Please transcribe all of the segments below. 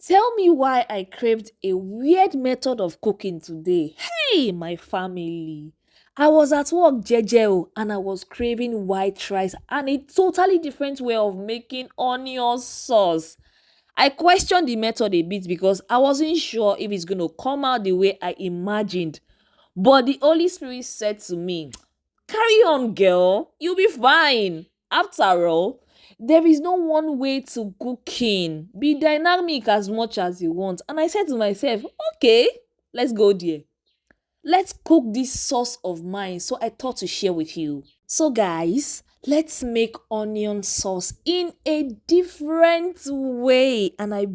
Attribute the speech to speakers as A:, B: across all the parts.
A: Tell me why I craved a weird method of cooking today. Hey, my family. I was at work jeje and I was craving white rice and a totally different way of making onion sauce. I questioned the method a bit because I wasn't sure if it's going to come out the way I imagined. But the Holy Spirit said to me, carry on, girl. You'll be fine. After all, there is no one way to cooking. Be dynamic as much as you want. And I said to myself, okay, let's go there. Let's cook this sauce of mine. So I thought to share with you. So, guys, let's make onion sauce in a different way. And I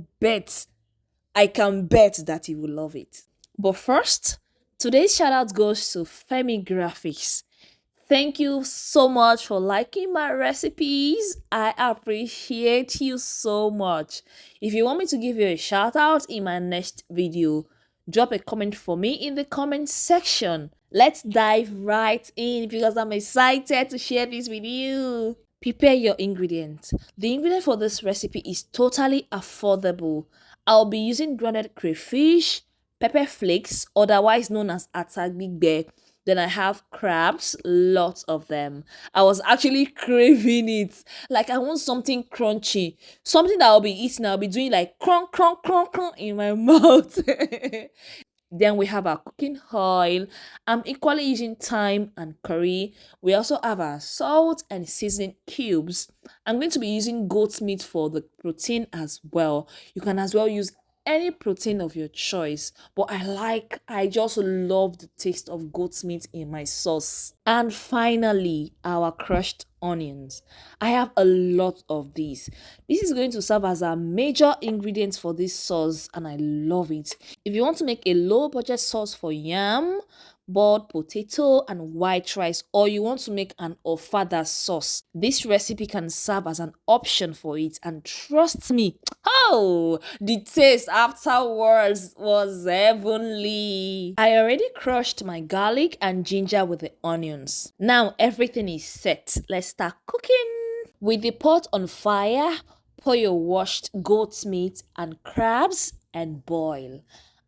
A: can bet that you will love it. But first, today's shout out goes to Femi Graphics. Thank you so much for liking my recipes. I appreciate you so much. If you want me to give you a shout out in my next video, drop a comment for me in the comment section. Let's dive right in because I'm excited to share this with you. Prepare your ingredients. The ingredient for this recipe is totally affordable. I'll be using grounded crayfish, pepper flakes, otherwise known as atagbigbe. Then I have crabs, lots of them. I was actually craving it. Like I want something crunchy, something that I'll be eating. I'll be doing like crunk, crunk, crunk, crunk in my mouth. Then we have our cooking oil. I'm equally using thyme and curry. We also have our salt and seasoning cubes. I'm going to be using goat meat for the protein as well. You can as well use any protein of your choice, but I just love the taste of goat meat in my sauce. And finally, our crushed onions. I have a lot of these. This is going to serve as a major ingredient for this sauce and I love it. If you want to make a low budget sauce for yam, boiled potato and white rice, or you want to make an ofada sauce, this recipe can serve as an option for it. And trust me, oh, the taste afterwards was heavenly. I already crushed my garlic and ginger with the onions. Now everything is set. Let's start cooking. With the pot on fire, pour your washed goat's meat and crabs and boil.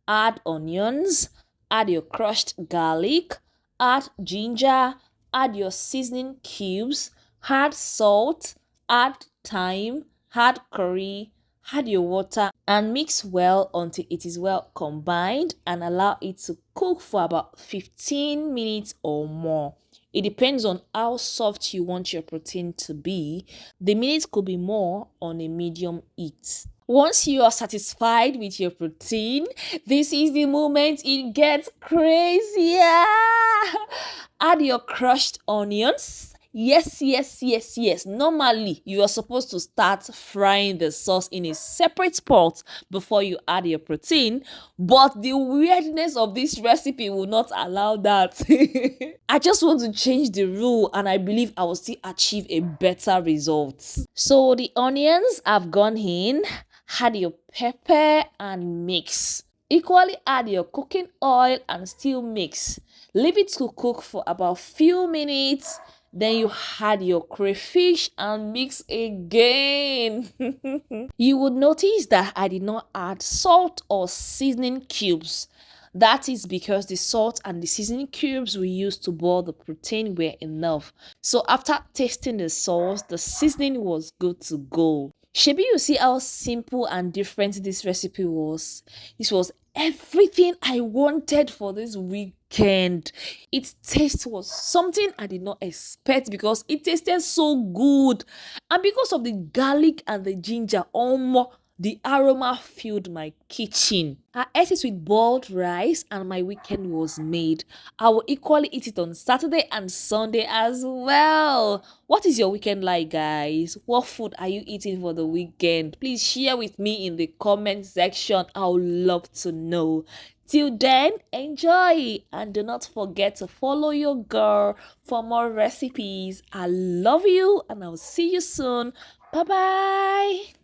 A: Add onions, add your crushed garlic, add ginger, add your seasoning cubes, add salt, add thyme, add curry, add your water and mix well until it is well combined and allow it to cook for about 15 minutes or more. It depends on how soft you want your protein to be. The minutes could be more on a medium heat. Once you are satisfied with your protein, this is the moment it gets crazier. Add your crushed onions. Yes. Normally, you are supposed to start frying the sauce in a separate pot before you add your protein, but the weirdness of this recipe will not allow that. I just want to change the rule and I believe I will still achieve a better result. So the onions have gone in. Add your pepper and mix. Equally add your cooking oil and still mix. Leave it to cook for about few minutes. Then you add your crayfish and mix again. You would notice that I did not add salt or seasoning cubes. That is because the salt and the seasoning cubes we used to boil the protein were enough. So after tasting the sauce, the seasoning was good to go. Shebi, you see how simple and different this recipe was? This was everything I wanted for this weekend. Its taste was something I did not expect because it tasted so good. And because of the garlic and the ginger, the aroma filled my kitchen. I ate it with boiled rice and my weekend was made. I will equally eat it on Saturday and Sunday as well. What is your weekend like, guys? What food are you eating for the weekend? Please share with me in the comment section. I would love to know. Till then, enjoy and do not forget to follow your girl for more recipes. I love you and I'll see you soon. Bye-bye.